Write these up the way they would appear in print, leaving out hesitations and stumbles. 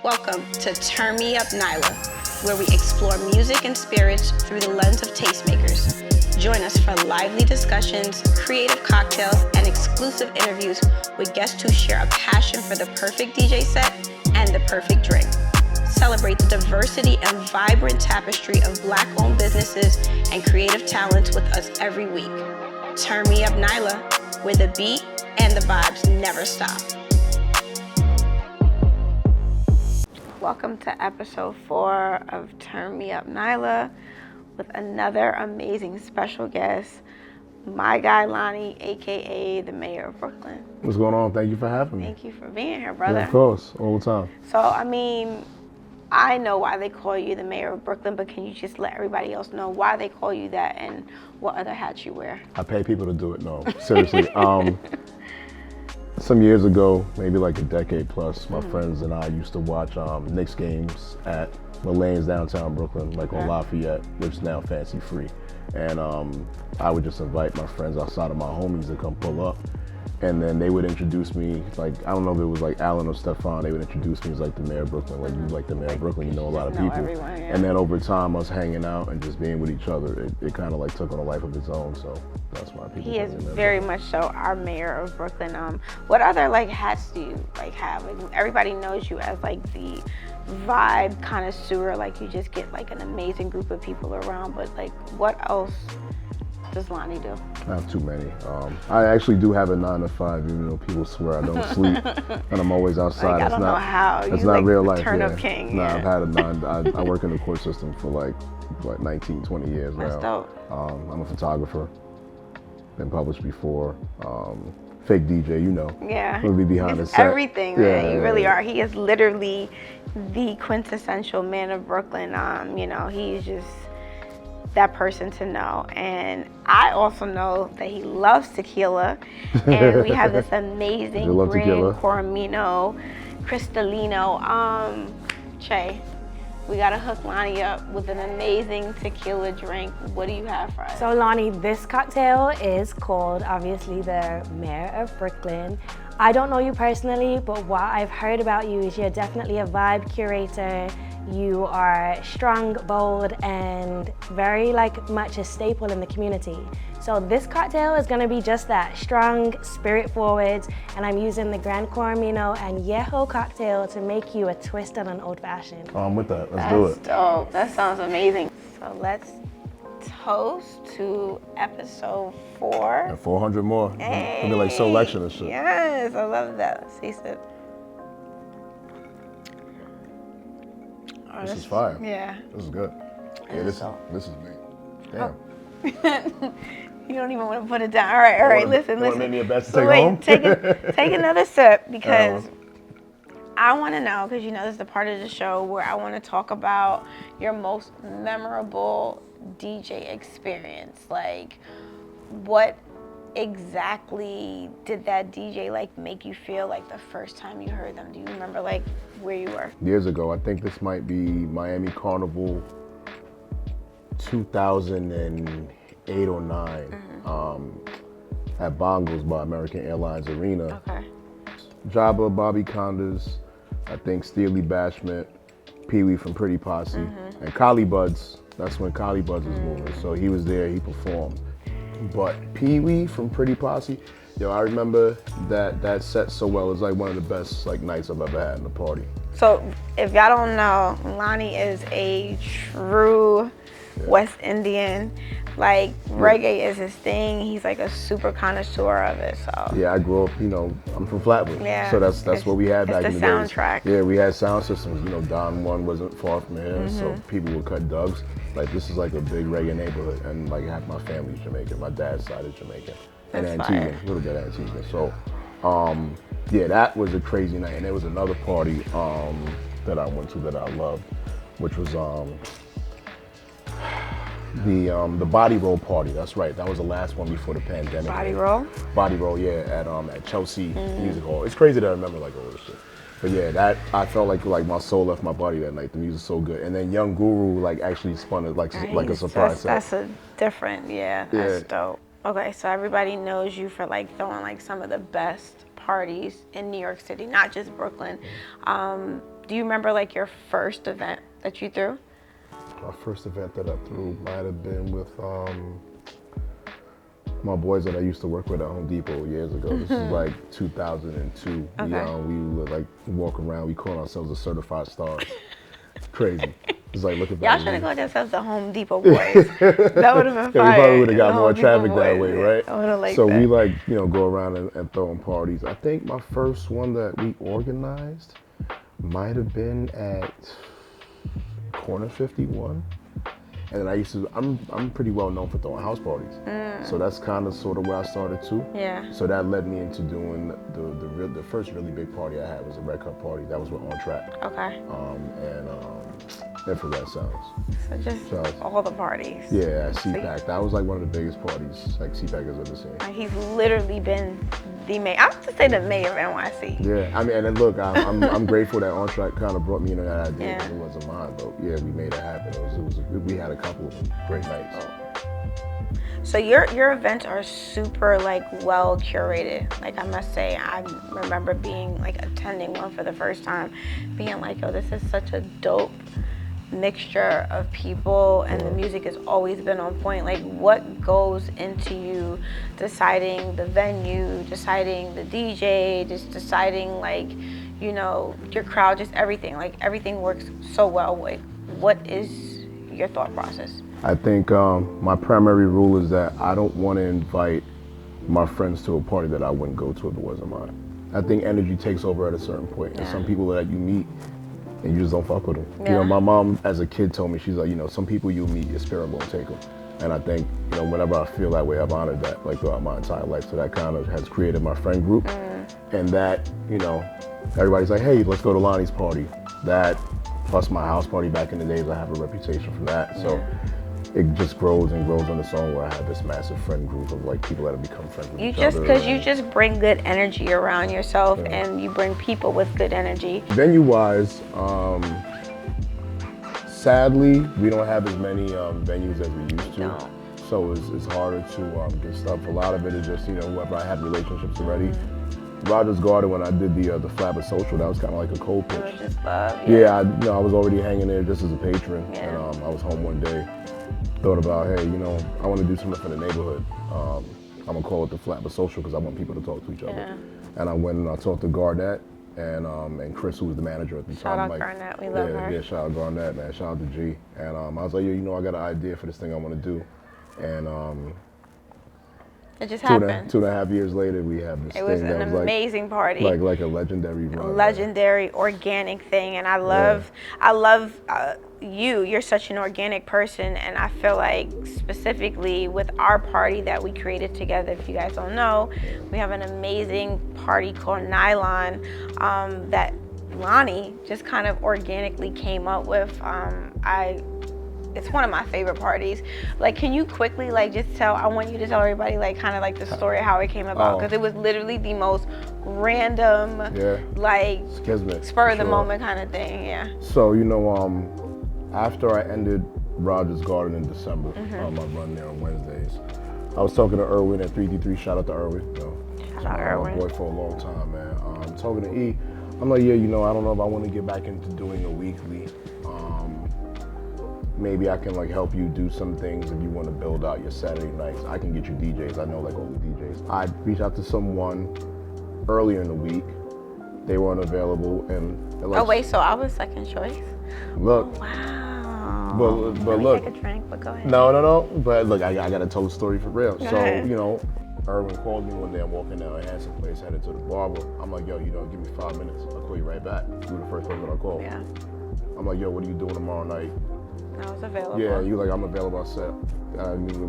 Welcome to Turn Me Up NYLA, where we explore music and spirits through the lens of tastemakers. Join us for lively discussions, creative cocktails, and exclusive interviews with guests who share a passion for the perfect DJ set and the perfect drink. Celebrate the diversity and vibrant tapestry of Black-owned businesses and creative talents with us every week. Turn Me Up NYLA, where the beat and the vibes never stop. Welcome to episode 4 of Turn Me Up NYLA with another amazing special guest, my guy Lonnie, aka the mayor of Brooklyn. What's going on? Thank you for having me. Thank you for being here, brother. Yeah, of course, all the time. So, I know why they call you the mayor of Brooklyn, but can you just let everybody else know why they call you that and what other hats you wear? I pay people to do it. No, seriously. Some years ago, maybe like a decade plus, my friends and I used to watch Knicks games at the lanes downtown Brooklyn, like on Lafayette, which is now fancy free. And I would just invite my friends outside of my homies to come pull up. And then they would introduce me, like, I don't know if it was like Alan or Stefan, they would introduce me as like the mayor of Brooklyn, like you like the mayor of Brooklyn, you know a lot of people. Everyone, yeah. And then over time, us hanging out and just being with each other, it kind of like took on a life of its own, so that's why people. He is very much so our mayor of Brooklyn. What other like hats do you like have? Like, everybody knows you as like the vibe connoisseur, like you just get like an amazing group of people around, but like what else does Lonnie do? I have too many. I actually do have a 9 to 5, even though people swear I don't sleep and I'm always outside. Like, I don't know how. It's you not like real the life. Turn-up king. Nah, yeah. I've had a 9. I work in the court system for like 19, 20 years now. That's dope. I'm a photographer. Been published before. Fake DJ, you know. Yeah. We'll be behind the set. Everything, man. You really are. He is literally the quintessential man of Brooklyn. He's just that person to know. And I also know that he loves tequila. And we have this amazing Grand Coromino Cristalino Che. We gotta hook Lonnie up with an amazing tequila drink. What do you have for us? So Lonnie, this cocktail is called, obviously, the Mayor of Brooklyn. I don't know you personally, but what I've heard about you is you're definitely a vibe curator. You are strong, bold, and very much a staple in the community. So this cocktail is gonna be just that, strong, spirit forward, and I'm using the Grand Coromino and Yeho cocktail to make you a twist on an old fashioned. I'm with that, let's do it. That's dope, that sounds amazing. So let's toast to episode 4. And 400 more. Hey. It'll be like selection and shit. Yes, I love that. Let's taste it. This is fire. Yeah. This is good. Yeah, this is me. Damn. You don't even want to put it down. All right, listen. You want to make me a bet to So take wait, home? take another sip because I want to know, because this is the part of the show where I want to talk about your most memorable DJ experience. Like, what exactly did that DJ make you feel like the first time you heard them? Do you remember where you were? Years ago, I think this might be Miami Carnival 2008 or 9 at Bongos by American Airlines Arena. Okay. Jabba, Bobby Condas, I think Steely Bashment, Pee-wee from Pretty Posse, and Collie Buds. That's when Collie Buds was moving. So he was there, he performed. But Pee-wee from Pretty Posse, I remember that set so well. It was like one of the best nights I've ever had in a party. So if y'all don't know, Lonnie is a true West Indian. Reggae is his thing. He's a super connoisseur of it. So yeah, I grew up. I'm from Flatbush. Yeah, so that's what we had back in the days. It's the soundtrack. Yeah, we had sound systems. Don 1 wasn't far from here, so people would cut dubs. This is a big reggae neighborhood, and half my family's Jamaican. My dad's side is Jamaican, and Antiguan, a little bit Antiguan. So, that was a crazy night. And there was another party that I went to that I loved, which was the Body Roll party. That's right. That was the last one before the pandemic. Body Roll? Body Roll, yeah, at Chelsea Music Hall. It's crazy that I remember all this shit. But yeah, that I felt like my soul left my body that night. The music's so good. And then Young Guru actually spun it like a surprise set. That's a different, that's dope. Okay, so everybody knows you for throwing some of the best parties in New York City, not just Brooklyn. Do you remember like your first event that you threw? My first event that I threw might have been with my boys that I used to work with at Home Depot years ago. This is like 2002. Okay. We would like walk around. We call ourselves the certified stars. Crazy. It's like, look at that. Y'all should have called yourselves the Home Depot boys. That would have been fire. Yeah, we probably would have got The more Home Depot traffic that boys, way, yeah. right? I would have liked so that. we like, go around and throw in parties. I think my first one that we organized might have been at Corner 51. And then I'm pretty well known for throwing house parties. So that's kind of sort of where I started too. Yeah. So that led me into doing the first really big party I had was a Red Cup party. That was with On Track. Okay. And Infrared Sounds. So just So, all the parties. Yeah, at CPAC. That was like one of the biggest parties like CPAC has ever seen. Like, he's literally been the mayor. I have to say the mayor of NYC. Yeah, I mean, and then look, I'm grateful that On Track kind of brought me into that idea. Yeah. It wasn't mine, but yeah, we made it happen. We had a couple of great nights. So your events are super like well curated. Like, I must say, I remember being like attending one for the first time, being like, yo, this is such a dope mixture of people, and the music has always been on point. Like, what goes into you deciding the venue, deciding the DJ, just deciding like, your crowd, just everything. Like, everything works so well. Like, what is your thought process? I think my primary rule is that I don't want to invite my friends to a party that I wouldn't go to if it wasn't mine. I think energy takes over at a certain point. There's some people that you meet and you just don't fuck with them. Yeah. My mom as a kid told me, she's like, some people you meet, your spirit won't take them. And I think, whenever I feel that way, I've honored that like throughout my entire life. So that kind of has created my friend group. And that, everybody's like, hey, let's go to Lonnie's party. That, plus my house party back in the days, I have a reputation for that. So it just grows and grows on its own, where I have this massive friend group of like people that have become friends with each other. Because you just bring good energy around yourself, and you bring people with good energy. Venue-wise, sadly, we don't have as many venues as we used to. No. So it's harder to get stuff. A lot of it is just, whoever I have relationships already. Rogers Gardner, when I did the Flatbush Social, that was kind of like a cold pitch. It was just love. Yeah, I was already hanging there just as a patron, Yeah. and I was home one day. Thought about, hey, I want to do something for the neighborhood. I'm gonna call it the Flatbush Social because I want people to talk to each other. Yeah. And I went and I talked to Gardner and Chris, who was the manager at the Shout time. out Garnett, we love her. Yeah, shout out Garnett, man. Shout out to G. And I was like, I got an idea for this thing I want to do. And It just happened. 2.5 years later, we have this It was thing an that was amazing party. like a legendary run. Legendary, organic thing, and I love you. You're such an organic person, and I feel like specifically with our party that we created together, if you guys don't know, we have an amazing party called Nylon that Lonnie just kind of organically came up with. It's one of my favorite parties. Like, can you quickly I want you to tell everybody kind of the story of how it came about, because it was literally the most random, Schismic, spur of the sure. moment kind of thing. Yeah. So after I ended Rogers Garden in December, I run there on Wednesdays. I was talking to Erwin at 3D3. Shout out to Erwin. Shout out Erwin. My boy for a long time, man. I'm talking to E. I'm like, I don't know if I want to get back into doing a weekly. Maybe I can help you do some things if you want to build out your Saturday nights. I can get you DJs. I know all the DJs. I reached out to someone earlier in the week. They weren't available, and So I was second choice. Look. Oh, wow. But Let me look. take a drink, but go ahead. No. But look, I got to tell the story for real. Go So ahead. Erwin called me one day. I'm walking down a Hanson Place, headed to the barber. I'm like, give me 5 minutes. I'll call you right back. You were the first person I called. Yeah. I'm like, what are you doing tomorrow night? I was available. Yeah, you I'm available. I said,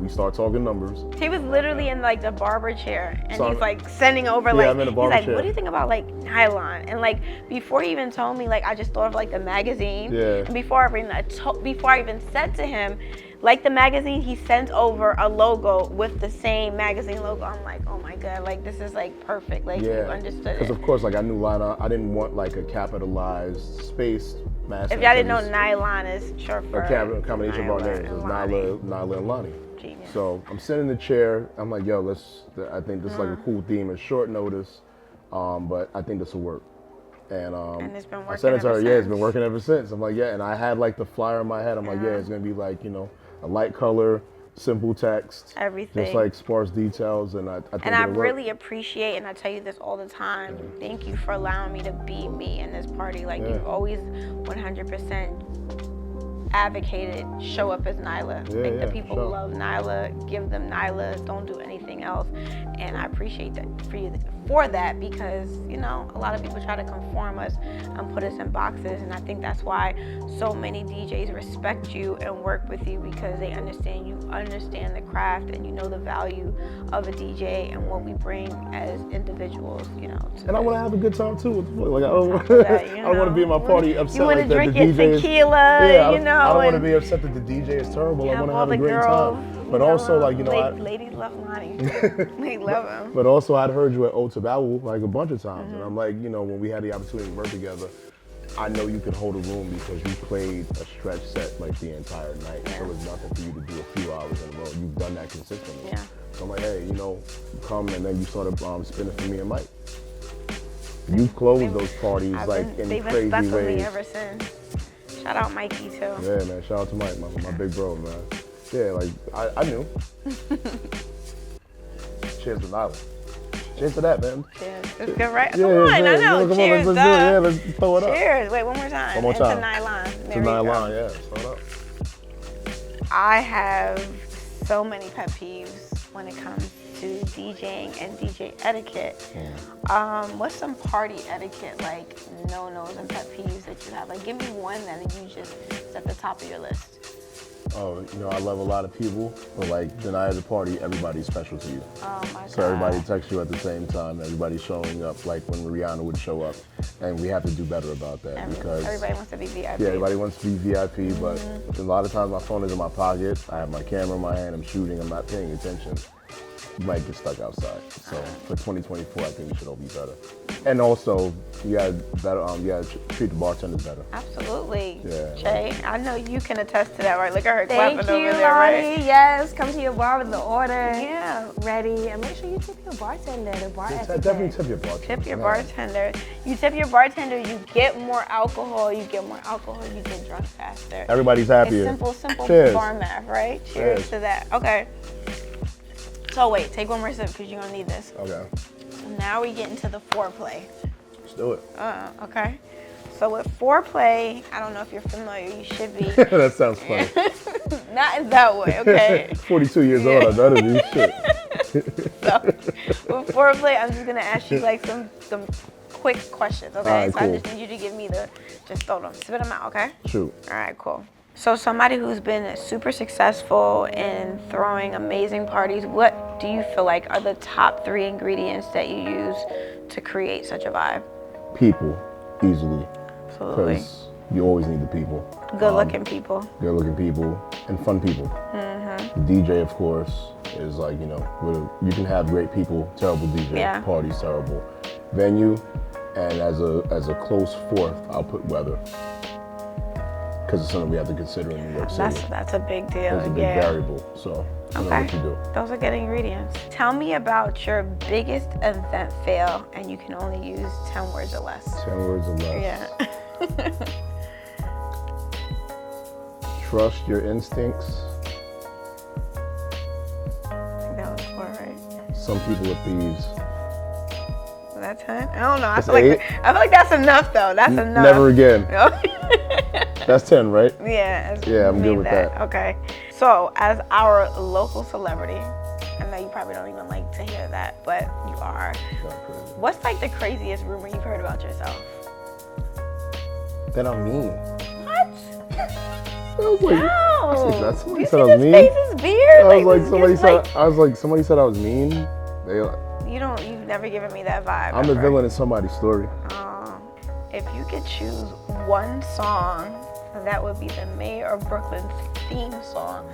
we start talking numbers. He was literally in the barber chair, and So he's sending over I'm in the barber he's chair. what do you think about nylon? And before he even told me, I just thought of the magazine. Yeah. And before I even said to him, the magazine, he sent over a logo with the same magazine logo. I'm like, oh my god, this is perfect. You understood it. Because of course, I knew Lionell. I didn't want a capitalized space. Massive. If y'all didn't know, nylon is short for a combination of our names. It's Lonnie. Nyla and Lonnie. Genius. So I'm sitting in the chair. I'm like, I think this is a cool theme. It's short notice. but I think this will work. And it's been I working sent it to her. ever Yeah, it's since. been working ever since. I'm like, yeah, and I had like the flyer in my head. I'm like, yeah, it's gonna be like, you know, a light color, simple text, Everything. just like sparse details, and I think And I it'll work. really appreciate, and I tell you this all the time, thank you for allowing me to be me in this party. Like, you've always 100% advocated, show up as NYLA. Make the people love NYLA, give them NYLA, don't do anything else. And I appreciate that for that, because, you know, a lot of people try to conform us and put us in boxes, and I think that's why so many DJs respect you and work with you, because they understand you understand the craft and you know the value of a DJ and what we bring as individuals, you know. And I want to have a good time too. Like, I don't want to be in my party upset you like that. drink The your DJ tequila, you know. I don't want to be upset that the DJ is terrible. I want to have a great time. But also, like, you know, ladies love Lonnie. They love him. But also, I'd heard you at Old Taboo like a bunch of times, and I'm like, you know, when we had the opportunity to work together, I know you could hold a room because you played a stretch set like the entire night. Yeah. So it was nothing for you to do a few hours in a row. You've done that consistently. Yeah. So I'm like, hey, you know, come, and then you started spinning for me and Mike. You've closed those parties in crazy they've been stuck ways. with me ever since. Shout out Mikey too. Yeah, man. Shout out to Mike, my big bro, man. Yeah, like I knew. Cheers to NYLA. Cheers to that, man. Cheers. It's good, right? Yeah, Come on, I yeah, know. come Cheers, on, let's do it. Yeah, let's throw it up. Cheers. Wait, one more time. One more time. And to NYLA. To NYLA, yeah. Throw it up. I have so many pet peeves when it comes to DJing and DJ etiquette. What's some party etiquette, like no-nos and pet peeves that you have? Like, give me one that you just is at the top of your list. Oh, you know, I love a lot of people, but like the night of the party, everybody's special to you. Oh my God. So everybody texts you at the same time. Everybody's showing up, like when Rihanna would show up, and we have to do better about that because everybody wants to be VIP. Yeah, everybody wants to be VIP, but a lot of times my phone is in my pocket. I have my camera in my hand. I'm shooting. I'm not paying attention. You might get stuck outside. So for 2024, I think we should all be better. And also, you gotta treat the bartenders better. Absolutely. Yeah. Jay, I know you can attest to that, right? Look at her Thank clapping you, over there, Lonnie. right? Yes, come to your bar with the order. Yeah. Ready. And make sure you tip your bartender. The bar etiquette. Definitely tip your bartender. Tip your bartender. You tip your bartender, you get more alcohol. You get more alcohol, you get drunk faster. Everybody's happier. It's simple Cheers. bar math, right? Cheers to that. Okay. So wait, take one more sip because you're gonna need this. Okay. So now we get into the foreplay. Let's do it. Okay. So with foreplay, I don't know if you're familiar, you should be. That sounds funny. Not in that way, okay? 42 years old, I none of these shit. So with foreplay, I'm just gonna ask you like some quick questions, okay? All right, so cool. I just need you to give me just throw them, spit them out, okay? Shoot. All right, cool. So somebody who's been super successful in throwing amazing parties, what do you feel like are the top 3 ingredients that you use to create such a vibe? People, easily. Absolutely. Because you always need the people. Good-looking people. Good-looking people and fun people. The DJ, of course, is like, you know, you can have great people, terrible DJ, parties terrible. Venue, and as a close fourth, I'll put weather. Because it's something we have to consider in New York City. That's a big deal. It's a big variable, so you know what you do. Those are good ingredients. Tell me about your biggest event fail, and you can only use 10 words or less. 10 words or less. Yeah. Trust your instincts. I think that was 4, right? Some people are thieves. Was that 10? I don't know. I That's feel 8. like that's enough, though. That's enough. Never again. That's 10, right? Yeah. I'm good with that. Okay. So, as our local celebrity, I know you probably don't even like to hear that, but you are. What's like the craziest rumor you've heard about yourself? That I'm mean. What? I was like, No. somebody You said see I was this mean. face is weird. Somebody said I was mean. You've never given me that vibe. I'm the villain in somebody's story. If you could choose one song, that would be the Mayor of Brooklyn's theme song.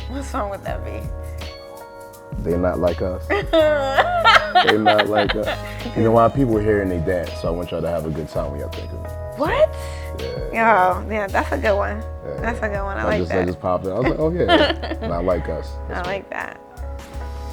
What song would that be? They're not like us. They're not like us. You know why? People hear and they dance, so I want y'all to have a good time when y'all think of it. What? Yeah. Oh, yeah, that's a good one. That's a good one. I like that. I just popped in. I was like, oh yeah, not like us. I like that.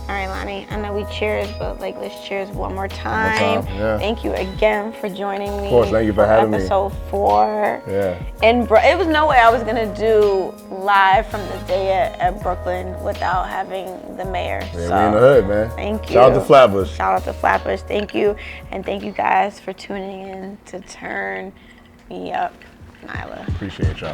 All right, Lonnie, I know we cheers, but like, let's cheers one more time. Yeah. Thank you again for joining me. Of course, thank you for having me. Episode 4. Yeah. And it was no way I was gonna do live from the day at Brooklyn without having the mayor. Yeah, so, we in the hood, man. Thank you. Shout out to Flatbush. Shout out to Flatbush. Thank you. And thank you guys for tuning in to Turn Me Up, Nyla. Appreciate y'all.